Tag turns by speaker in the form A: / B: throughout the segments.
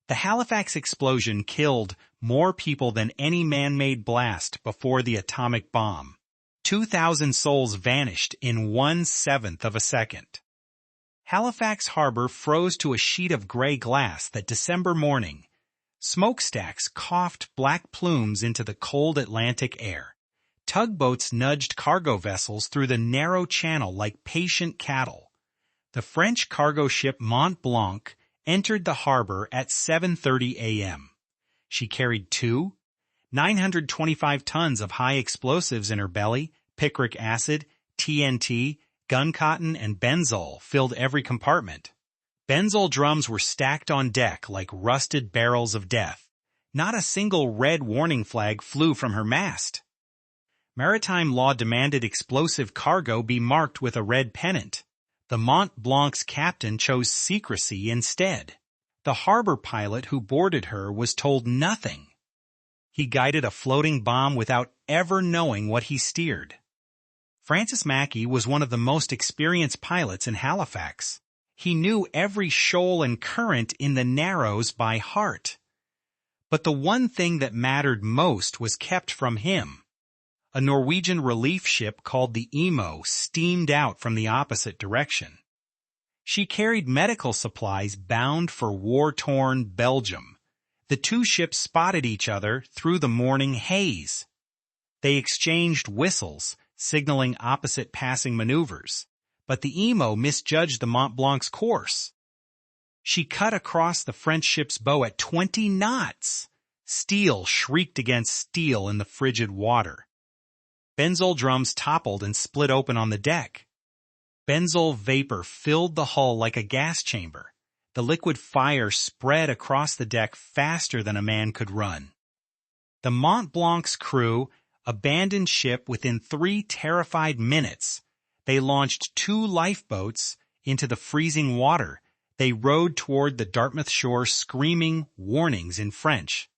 A: The Halifax explosion killed more people than any man-made blast before the atomic bomb. 2,000 souls vanished in 1/7 of a second. Halifax Harbor froze to a sheet of gray glass that December morning. Smokestacks coughed black plumes into the cold Atlantic air. Tugboats nudged cargo vessels through the narrow channel like patient cattle. The French cargo ship Mont Blanc entered the harbor at 7:30 a.m. She carried 925 tons of high explosives in her belly. Picric acid, TNT, gun cotton, and benzol filled every compartment. Benzol drums were stacked on deck like rusted barrels of death. Not a single red warning flag flew from her mast. Maritime law demanded explosive cargo be marked with a red pennant. The Mont Blanc's captain chose secrecy instead. The harbor pilot who boarded her was told nothing. He guided a floating bomb without ever knowing what he steered. Francis Mackey was one of the most experienced pilots in Halifax. He knew every shoal and current in the Narrows by heart. But the one thing that mattered most was kept from him. A Norwegian relief ship called the Emo steamed out from the opposite direction. She carried medical supplies bound for war-torn Belgium. The two ships spotted each other through the morning haze. They exchanged whistles, signaling opposite passing maneuvers. But the Emo misjudged the Mont Blanc's course. She cut across the French ship's bow at 20 knots. Steel shrieked against steel in the frigid water. Benzol drums toppled and split open on the deck. Benzol vapor filled the hull like a gas chamber. The liquid fire spread across the deck faster than a man could run. The Mont Blanc's crew abandoned ship within 3 terrified minutes. They launched 2 lifeboats into the freezing water. They rowed toward the Dartmouth shore screaming warnings in French.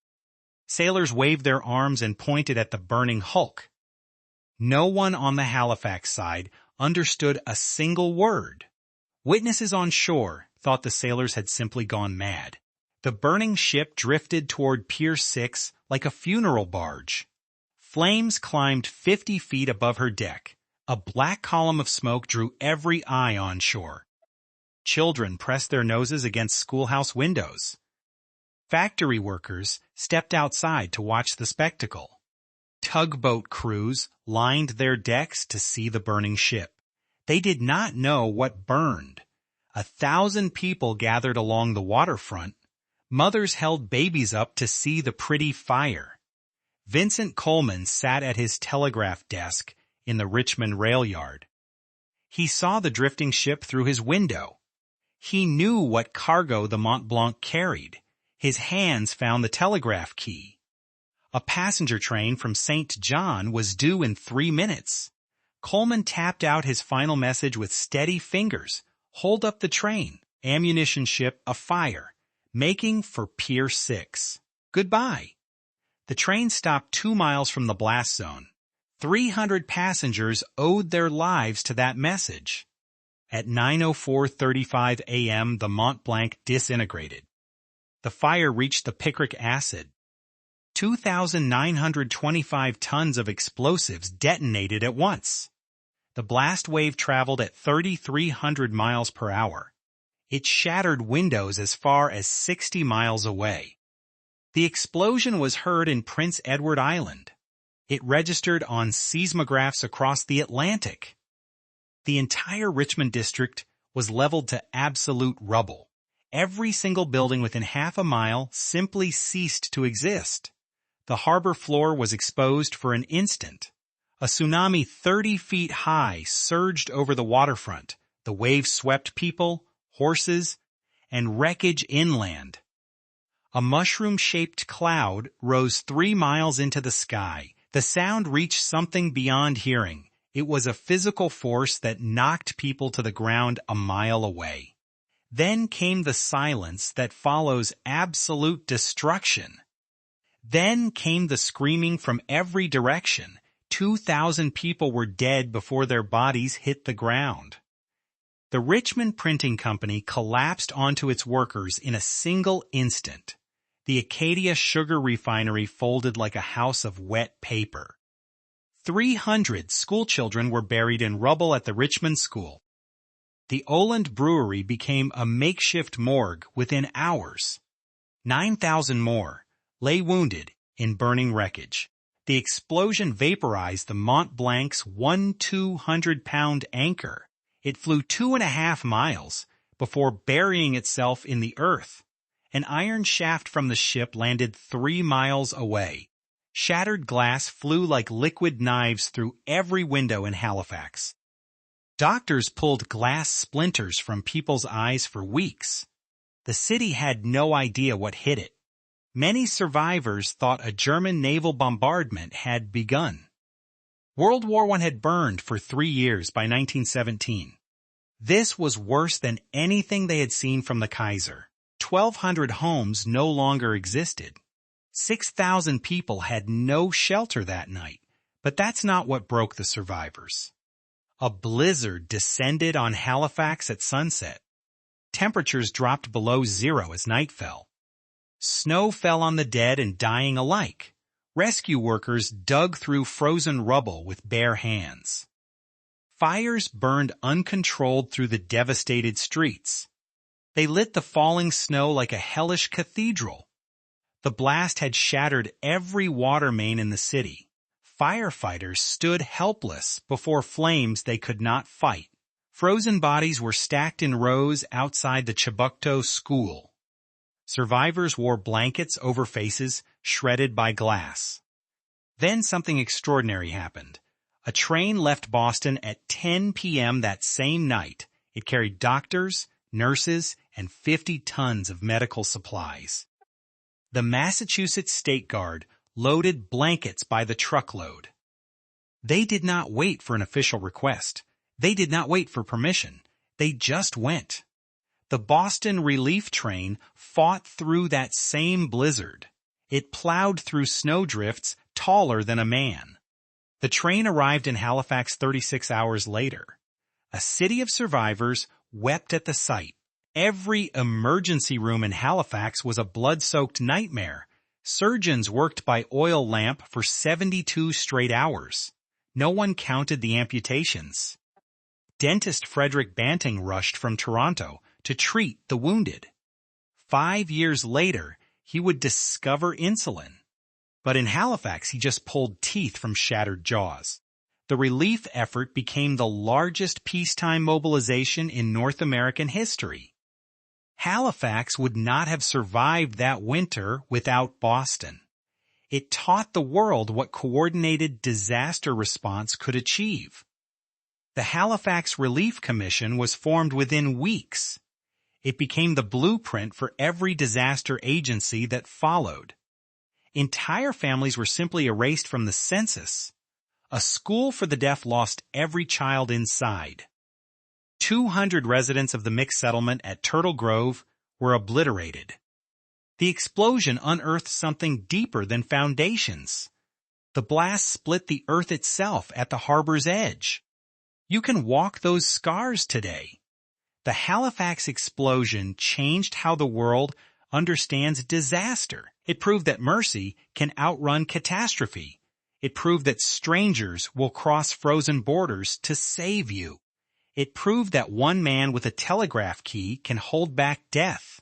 A: Sailors waved their arms and pointed at the burning hulk. No one on the Halifax side understood a single word. Witnesses on shore thought the sailors had simply gone mad. The burning ship drifted toward Pier 6 like a funeral barge. Flames climbed 50 feet above her deck. A black column of smoke drew every eye on shore. Children pressed their noses against schoolhouse windows. Factory workers stepped outside to watch the spectacle. Tugboat crews lined their decks to see the burning ship. They did not know what burned. 1,000 people gathered along the waterfront. Mothers held babies up to see the pretty fire. Vincent Coleman sat at his telegraph desk in the Richmond rail yard. He saw the drifting ship through his window. He knew what cargo the Mont Blanc carried. His hands found the telegraph key. A passenger train from St. John was due in 3 minutes. Coleman tapped out his final message with steady fingers. Hold up the train. Ammunition ship afire. Making for Pier 6. Goodbye. The train stopped 2 miles from the blast zone. 300 passengers owed their lives to that message. At 9:35 a.m., the Mont Blanc disintegrated. The fire reached the picric acid. 2,925 tons of explosives detonated at once. The blast wave traveled at 3,300 miles per hour. It shattered windows as far as 60 miles away. The explosion was heard in Prince Edward Island. It registered on seismographs across the Atlantic. The entire Richmond district was leveled to absolute rubble. Every single building within half a mile simply ceased to exist. The harbor floor was exposed for an instant. A tsunami 30 feet high surged over the waterfront. The waves swept people, horses, and wreckage inland. A mushroom-shaped cloud rose 3 miles into the sky. The sound reached something beyond hearing. It was a physical force that knocked people to the ground a mile away. Then came the silence that follows absolute destruction. Then came the screaming from every direction. 2,000 people were dead before their bodies hit the ground. The Richmond Printing Company collapsed onto its workers in a single instant. The Acadia sugar refinery folded like a house of wet paper. 300 schoolchildren were buried in rubble at the Richmond School. The Oland Brewery became a makeshift morgue within hours. 9,000 more lay wounded in burning wreckage. The explosion vaporized the Mont Blanc's 200-pound anchor. It flew 2.5 miles before burying itself in the earth. An iron shaft from the ship landed 3 miles away. Shattered glass flew like liquid knives through every window in Halifax. Doctors pulled glass splinters from people's eyes for weeks. The city had no idea what hit it. Many survivors thought a German naval bombardment had begun. World War I had burned for 3 years by 1917. This was worse than anything they had seen from the Kaiser. 1,200 homes no longer existed. 6,000 people had no shelter that night, but that's not what broke the survivors. A blizzard descended on Halifax at sunset. Temperatures dropped below zero as night fell. Snow fell on the dead and dying alike. Rescue workers dug through frozen rubble with bare hands. Fires burned uncontrolled through the devastated streets. They lit the falling snow like a hellish cathedral. The blast had shattered every water main in the city. Firefighters stood helpless before flames they could not fight. Frozen bodies were stacked in rows outside the Chebucto School. Survivors wore blankets over faces shredded by glass. Then something extraordinary happened. A train left Boston at 10 p.m. that same night. It carried doctors, nurses, and 50 tons of medical supplies. The Massachusetts State Guard loaded blankets by the truckload. They did not wait for an official request. They did not wait for permission. They just went. The Boston relief train fought through that same blizzard. It plowed through snowdrifts taller than a man. The train arrived in Halifax 36 hours later. A city of survivors wept at the sight. Every emergency room in Halifax was a blood-soaked nightmare. Surgeons worked by oil lamp for 72 straight hours. No one counted the amputations. Dentist Frederick Banting rushed from Toronto to treat the wounded. 5 years later, he would discover insulin. But in Halifax, he just pulled teeth from shattered jaws. The relief effort became the largest peacetime mobilization in North American history. Halifax would not have survived that winter without Boston. It taught the world what coordinated disaster response could achieve. The Halifax Relief Commission was formed within weeks. It became the blueprint for every disaster agency that followed. Entire families were simply erased from the census. A school for the deaf lost every child inside. 200 residents of the mixed settlement at Turtle Grove were obliterated. The explosion unearthed something deeper than foundations. The blast split the earth itself at the harbor's edge. You can walk those scars today. The Halifax explosion changed how the world understands disaster. It proved that mercy can outrun catastrophe. It proved that strangers will cross frozen borders to save you. It proved that one man with a telegraph key can hold back death.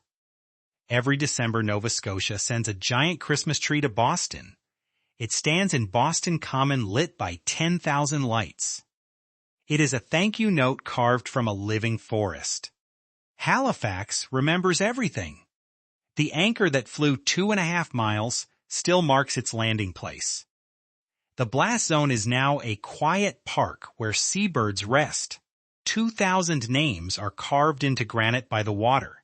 A: Every December, Nova Scotia sends a giant Christmas tree to Boston. It stands in Boston Common lit by 10,000 lights. It is a thank you note carved from a living forest. Halifax remembers everything. The anchor that flew 2.5 miles still marks its landing place. The blast zone is now a quiet park where seabirds rest. 2,000 names are carved into granite by the water.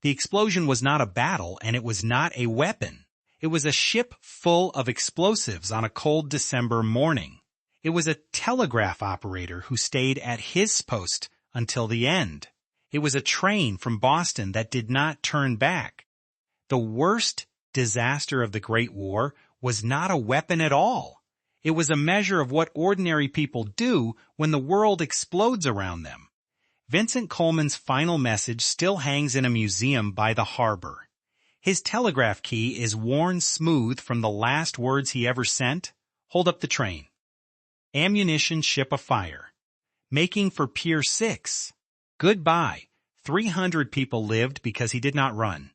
A: The explosion was not a battle, and it was not a weapon. It was a ship full of explosives on a cold December morning. It was a telegraph operator who stayed at his post until the end. It was a train from Boston that did not turn back. The worst disaster of the Great War was not a weapon at all. It was a measure of what ordinary people do when the world explodes around them. Vincent Coleman's final message still hangs in a museum by the harbor. His telegraph key is worn smooth from the last words he ever sent. Hold up the train. Ammunition ship afire. Making for Pier 6. Goodbye. 300 people lived because he did not run.